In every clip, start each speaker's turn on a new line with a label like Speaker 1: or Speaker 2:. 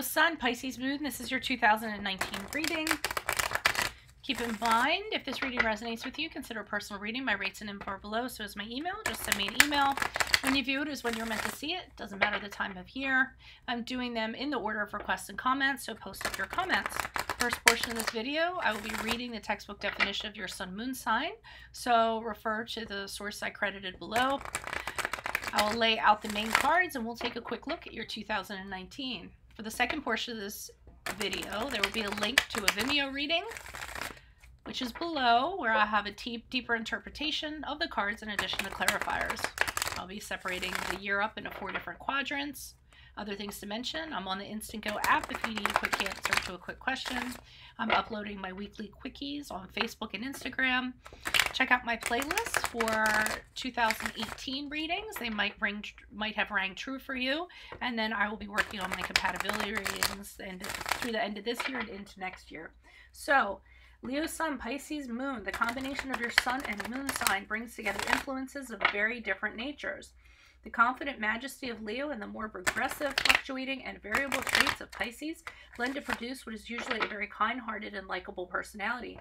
Speaker 1: Sun Pisces Moon, this is your 2019 reading. Keep in mind, if this reading resonates with you, consider a personal reading. My rates and info are below, so is my email. Just send me an email. When you view it is when you're meant to see it. Doesn't matter the time of year. I'm doing them in the order of requests and comments, so post up your comments. First portion of this video, I will be reading the textbook definition of your Sun Moon sign, so refer to the source I credited below. I will lay out the main cards and we'll take a quick look at your 2019. For the second portion of this video, there will be a link to a Vimeo reading, which is below, where I have a deeper interpretation of the cards in addition to clarifiers. I'll be separating the year up into 4 different quadrants. Other things to mention, I'm on the Instant Go app if you need a quick answer to a quick question. I'm uploading my weekly quickies on Facebook and Instagram. Check out my playlist for 2018 readings. They might have rang true for you. And then I will be working on my compatibility readings and through the end of this year and into next year. So, Leo Sun, Pisces Moon, the combination of your Sun and Moon sign brings together influences of very different natures. The confident majesty of Leo and the more progressive, fluctuating, and variable traits of Pisces blend to produce what is usually a very kind-hearted and likable personality.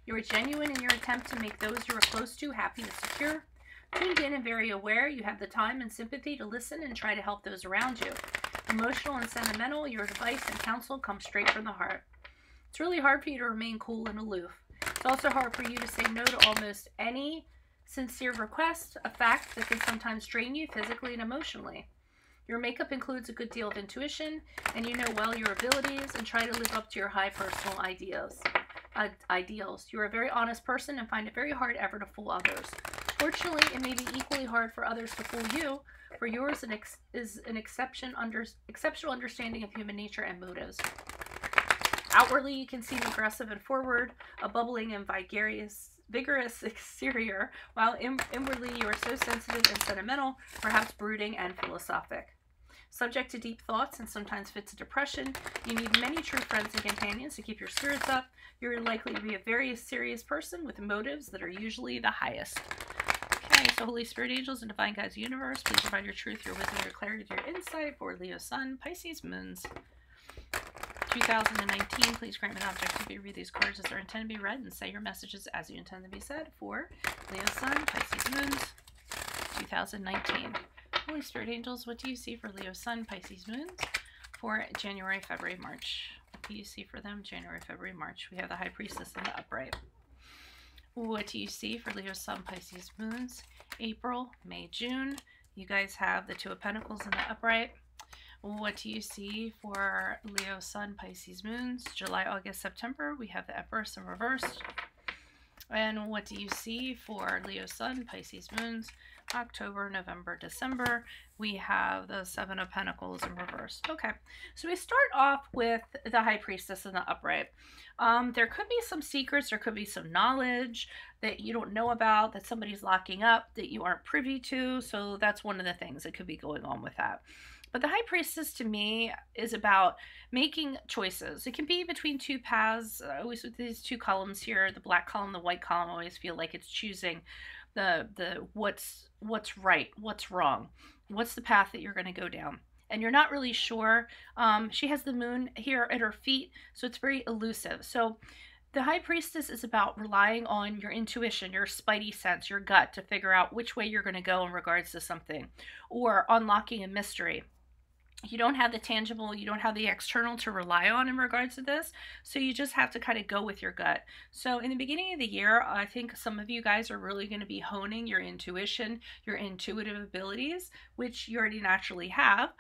Speaker 1: You are genuine in your attempt to make those you are close to happy and secure. Tuned in and very aware, you have the time and sympathy to listen and try to help those around you. Emotional and sentimental, your advice and counsel come straight from the heart. It's really hard for you to remain cool and aloof. It's also hard for you to say no to almost any sincere request, a fact that can sometimes drain you physically and emotionally. Your makeup includes a good deal of intuition, and you know well your abilities and try to live up to your high personal ideals. You are a very honest person and find it very hard ever to fool others. Fortunately, it may be equally hard for others to fool you, for yours is an exceptional understanding of human nature and motives. Outwardly, you can seem aggressive and forward, a bubbling and vigorous exterior, while inwardly you are so sensitive and sentimental, perhaps brooding and philosophic. Subject to deep thoughts and sometimes fits of depression, you need many true friends and companions to keep your spirits up. You're likely to be a very serious person with motives that are usually the highest. Okay, so Holy Spirit, angels, and divine guides, universe, please provide your truth, your wisdom, your clarity, your insight for Leo Sun, Pisces Moons. 2019, please grant me the objectivity to read these cards as they're intended to be read and say your messages as you intend to be said for Leo Sun, Pisces Moons, 2019. Holy Spirit angels, what do you see for Leo Sun, Pisces Moons for January, February, March? What do you see for them January, February, March? We have the High Priestess in the upright. What do you see for Leo Sun, Pisces Moons, April, May, June? You guys have the Two of Pentacles in the upright. What do you see for Leo Sun, Pisces Moons, July, August, September? We have the Empress in reverse. And what do you see for Leo Sun, Pisces Moons, October, November, December? We have the Seven of Pentacles in reverse. Okay, so we start off with the High Priestess in the upright. There could be some secrets, there could be some knowledge that you don't know about, that somebody's locking up, that you aren't privy to. So that's one of the things that could be going on with that. But the High Priestess, to me, is about making choices. It can be between two paths. Always with these two columns here, the black column, the white column, I always feel like it's choosing the what's right, what's wrong, what's the path that you're going to go down. And you're not really sure. She has the moon here at her feet, so it's very elusive. So the High Priestess is about relying on your intuition, your spidey sense, your gut to figure out which way you're going to go in regards to something, or unlocking a mystery. You don't have the tangible, you don't have the external to rely on in regards to this, so you just have to kind of go with your gut. So in the beginning of the year, I think some of you guys are really going to be honing your intuition, your intuitive abilities, which you already naturally have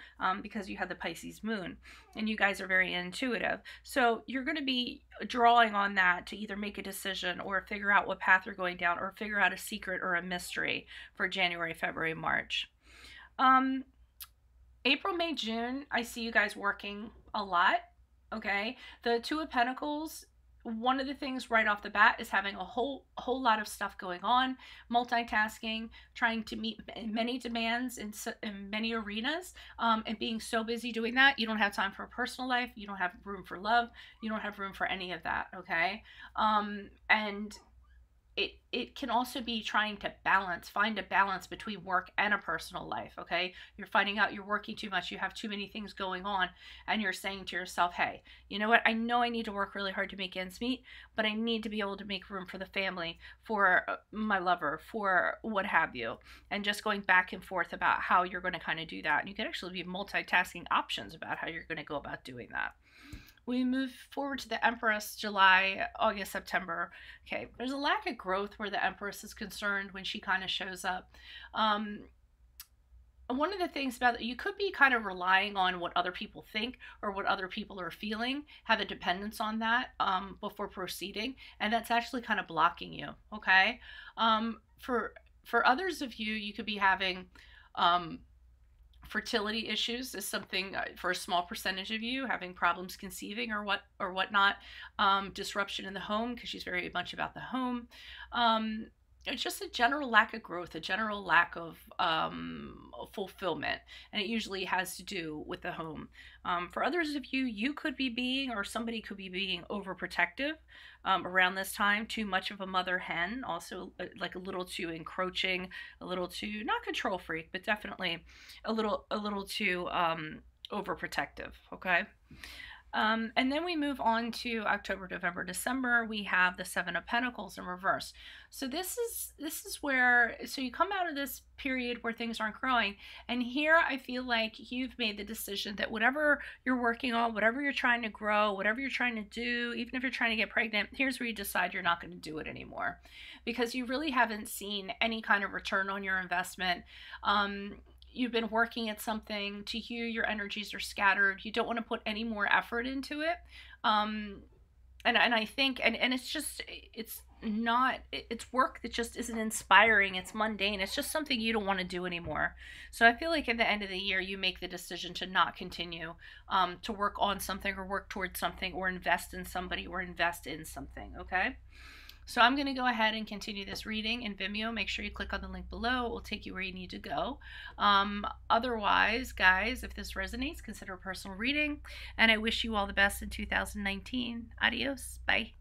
Speaker 1: because you have the Pisces Moon, and you guys are very intuitive. So you're going to be drawing on that to either make a decision or figure out what path you're going down or figure out a secret or a mystery for January, February, March. April, May, June, I see you guys working a lot, okay? The Two of Pentacles, one of the things right off the bat is having a whole lot of stuff going on, multitasking, trying to meet many demands in many arenas, and being so busy doing that, you don't have time for a personal life, you don't have room for love, you don't have room for any of that, okay? And it can also be trying to find a balance between work and a personal life. Okay, you're finding out you're working too much, you have too many things going on, and you're saying to yourself, hey, you know what, I know I need to work really hard to make ends meet, but I need to be able to make room for the family, for my lover, for what have you, and just going back and forth about how you're going to kind of do that. And you can actually be multitasking options about how you're going to go about doing that. We move forward to the Empress, July, August, September. Okay, there's a lack of growth where the Empress is concerned when she kind of shows up. One of the things about it, you could be kind of relying on what other people think or what other people are feeling, have a dependence on that before proceeding, and that's actually kind of blocking you. Okay, for others of you, you could be having fertility issues is something for a small percentage of you, having problems conceiving or whatnot, disruption in the home because she's very much about the home. It's just a general lack of growth, a general lack of fulfillment, and it usually has to do with the home. For others of you, you could be being, or somebody could be being, overprotective around this time, too much of a mother hen, also like a little too encroaching, a little too, not control freak, but definitely a little too overprotective. Okay. And then we move on to October, November, December. We have the Seven of Pentacles in reverse. So this is where, so you come out of this period where things aren't growing, and here I feel like you've made the decision that whatever you're working on, whatever you're trying to grow, whatever you're trying to do, even if you're trying to get pregnant, here's where you decide you're not going to do it anymore, because you really haven't seen any kind of return on your investment. You've been working at something. To you, your energies are scattered. You don't want to put any more effort into it. And I think, and it's just, it's work that just isn't inspiring. It's mundane. It's just something you don't want to do anymore. So I feel like at the end of the year, you make the decision to not continue to work on something or work towards something or invest in somebody or invest in something. Okay. So I'm going to go ahead and continue this reading in Vimeo. Make sure you click on the link below. It will take you where you need to go. Otherwise, guys, if this resonates, consider a personal reading. And I wish you all the best in 2019. Adios. Bye.